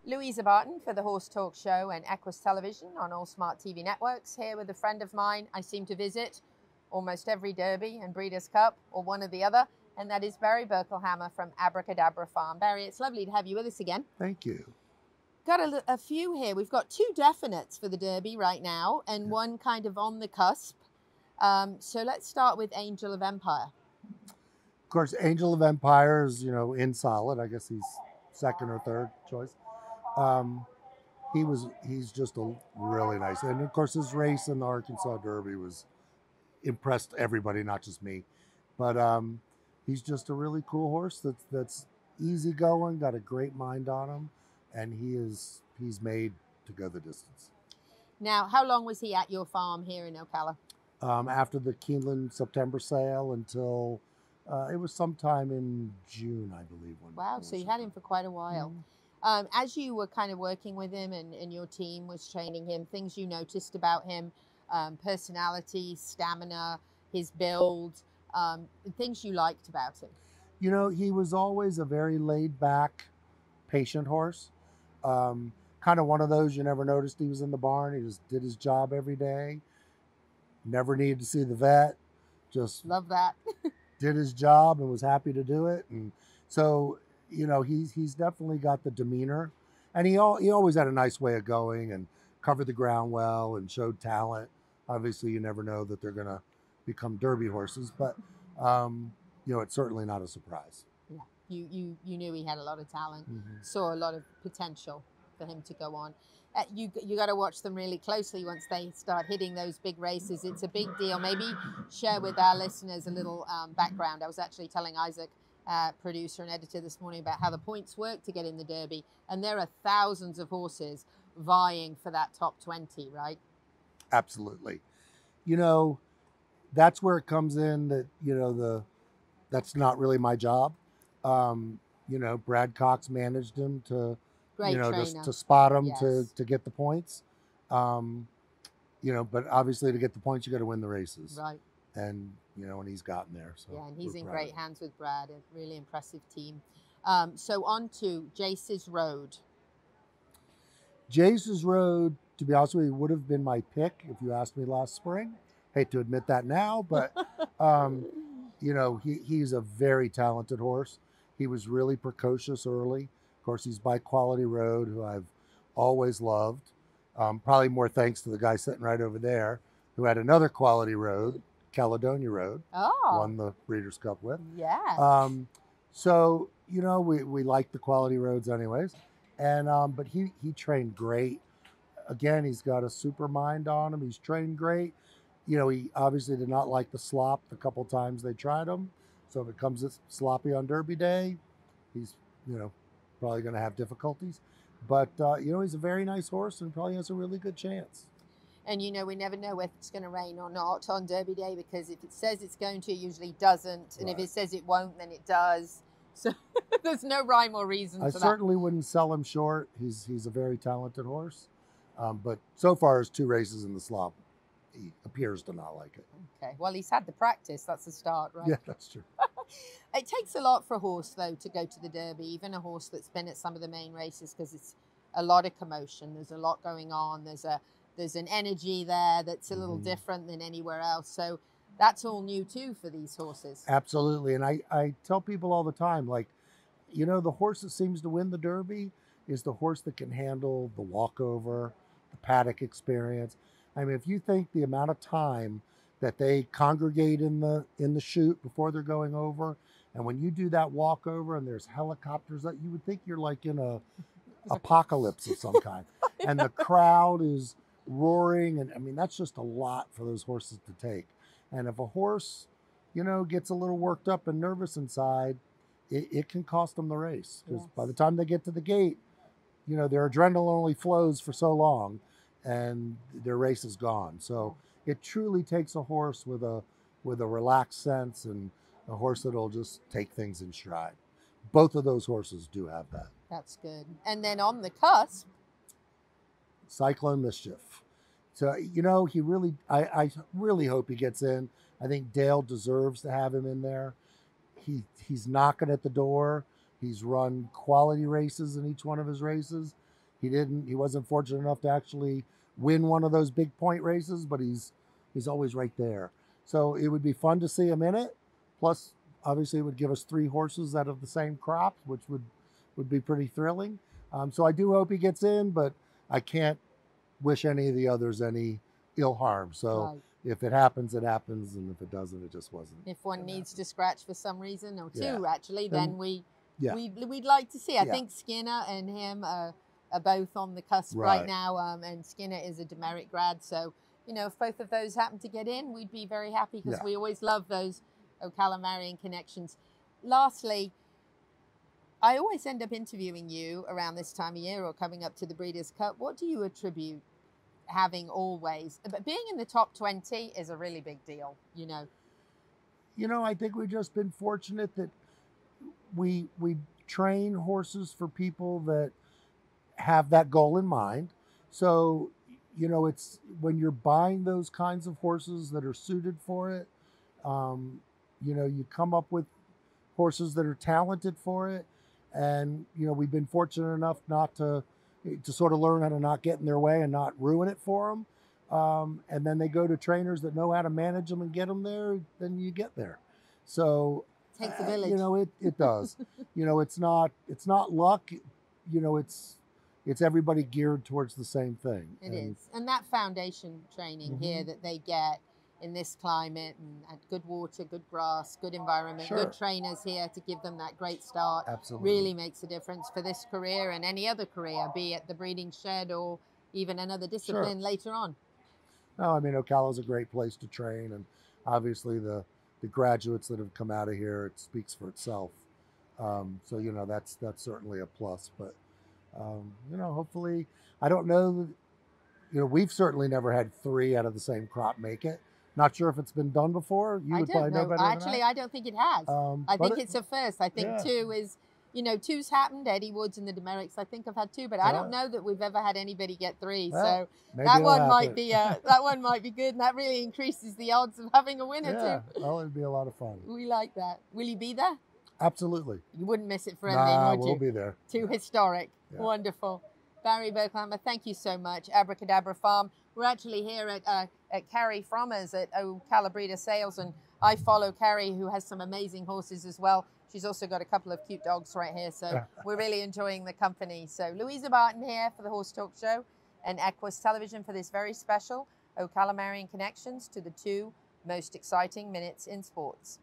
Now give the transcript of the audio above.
Louisa Barton for the Horse Talk Show and Equus Television on all smart TV networks, here with a friend of mine I seem to visit almost every Derby and Breeders' Cup, or one or the other, and that is Barry Berkelhammer from Abracadabra Farm. Barry, it's lovely to have you with us again. Thank you. Got a few here. We've got two definites for the Derby right now, and one kind of on the cusp. So let's start with Angel of Empire. Of course, Angel of Empire is, in solid. I guess he's second or third choice. He's just a really nice, and of course his race in the Arkansas Derby impressed everybody, not just me. But he's just a really cool horse that's easygoing, got a great mind on him, and he's made to go the distance. Now, how long was he at your farm here in Ocala? After the Keeneland September sale until it was sometime in June, I believe. Wow, so you had him for quite a while. Mm-hmm. As you were kind of working with him and your team was training him, things you noticed about him, personality, stamina, his build, things you liked about him? He was always a very laid-back, patient horse. Kind of one of those you never noticed he was in the barn. He just did his job every day. Never needed to see the vet. Just love that. Did his job and was happy to do it. And so, he's definitely got the demeanor, and he always had a nice way of going and covered the ground well and showed talent. Obviously, you never know that they're going to become Derby horses, but it's certainly not a surprise. Yeah, you knew he had a lot of talent, Mm-hmm. Saw a lot of potential for him to go on. You got to watch them really closely once they start hitting those big races. It's a big deal. Maybe share with our listeners a little background. I was actually telling Isaac, producer and editor, this morning about how the points work to get in the Derby, and there are thousands of horses vying for that top 20, right? Absolutely. That's where it comes in that, that's not really my job. Brad Cox managed him to, just to spot him, yes, to get the points. But obviously to get the points, you got to win the races. Right. And, and he's gotten there. So yeah, and he's in great hands with Brad, a really impressive team. So on to Jace's Road. Jace's Road, to be honest with you, would have been my pick if you asked me last spring. Hate to admit that now, but, he's a very talented horse. He was really precocious early. Of course, he's by Quality Road, who I've always loved. Probably more thanks to the guy sitting right over there, who had another Quality Road, Caledonia Road, won the Breeders' Cup with. Yeah. So, we like the Quality Roads anyways. And but he trained great. Again, he's got a super mind on him. He's trained great. He obviously did not like the slop the couple times they tried him. So if it comes sloppy on Derby Day, he's, probably going to have difficulties. But, he's a very nice horse and probably has a really good chance. And, we never know if it's going to rain or not on Derby Day, because if it says it's going to, it usually doesn't. And right, if it says it won't, then it does. So there's no rhyme or reason for that. I certainly wouldn't sell him short. He's a very talented horse. But so far as 2 races in the slop, he appears to not like it. Okay, well, he's had the practice. That's a start, right? Yeah, that's true. It takes a lot for a horse, though, to go to the Derby, even a horse that's been at some of the main races, because it's a lot of commotion. There's a lot going on. There's an energy there that's a little different than anywhere else. So that's all new, too, for these horses. Absolutely. And I tell people all the time, the horse that seems to win the Derby is the horse that can handle the walkover, the paddock experience. I mean, if you think the amount of time that they congregate in the chute before they're going over, and when you do that walkover and there's helicopters, that you would think you're like in a apocalypse of some kind. And the crowd is roaring, and I mean, that's just a lot for those horses to take. And if a horse, gets a little worked up and nervous inside, it can cost them the race. Because by the time they get to the gate, their adrenaline only flows for so long, and their race is gone. So it truly takes a horse with a relaxed sense, and a horse that'll just take things in stride. Both of those horses do have that. That's good. And then on the cusp, Cyclone Mischief. So, I really hope he gets in. I think Dale deserves to have him in there. He's knocking at the door. He's run quality races in each one of his races. He wasn't fortunate enough to actually win one of those big point races, but he's always right there. So it would be fun to see him in it. Plus, obviously, it would give us 3 horses out of the same crop, which would be pretty thrilling. So I do hope he gets in, but I can't wish any of the others any ill harm. So Right. if it happens, it happens, and if it doesn't, it just wasn't. If one needs to scratch for some reason, or 2 Yeah. actually, then we'd like to see. I Yeah. think Skinner and him are both on the cusp right now, and Skinner is a demerit grad, so if both of those happen to get in, we'd be very happy, because we always love those O'Callaghan connections. Lastly, I always end up interviewing you around this time of year or coming up to the Breeders' Cup. What do you attribute having always, but being in the top 20 is a really big deal, I think we've just been fortunate that we train horses for people that have that goal in mind. So, it's when you're buying those kinds of horses that are suited for it, you come up with horses that are talented for it. And, we've been fortunate enough not to sort of learn how to not get in their way and not ruin it for them. And then they go to trainers that know how to manage them and get them there, then you get there. So, takes a village. It does. It's not luck, it's everybody geared towards the same thing. It is. And that foundation training here that they get in this climate, and good water, good grass, good environment, good trainers here to give them that great start, really makes a difference for this career and any other career, be it the breeding shed or even another discipline later on. No, I mean, Ocala's a great place to train, and obviously the graduates that have come out of here, it speaks for itself. So, that's certainly a plus. But, hopefully, I don't know, we've certainly never had 3 out of the same crop make it. Not sure if it's been done before. You would probably know better than Actually, I don't think it has. I think it's a first. I think 2 is, 2's happened. Eddie Woods and the Demericks, I think, have had 2, but I don't know that we've ever had anybody get 3. So that one might be good, and that really increases the odds of having a winner too. Well, it'd be a lot of fun. We like that. Will you be there? Absolutely. You wouldn't miss it for anything, would you? We'll be there. Too historic. Yeah. Wonderful. Barry Berkelhammer, thank you so much. Abracadabra Farm. We're actually here at Carrie Frommer's at O'Callaghan Sales, and I follow Carrie, who has some amazing horses as well. She's also got a couple of cute dogs right here, so we're really enjoying the company. So Louisa Barton here for the Horse Talk Show, and Equus Television for this very special O'Callaghan Connections to the 2 most exciting minutes in sports.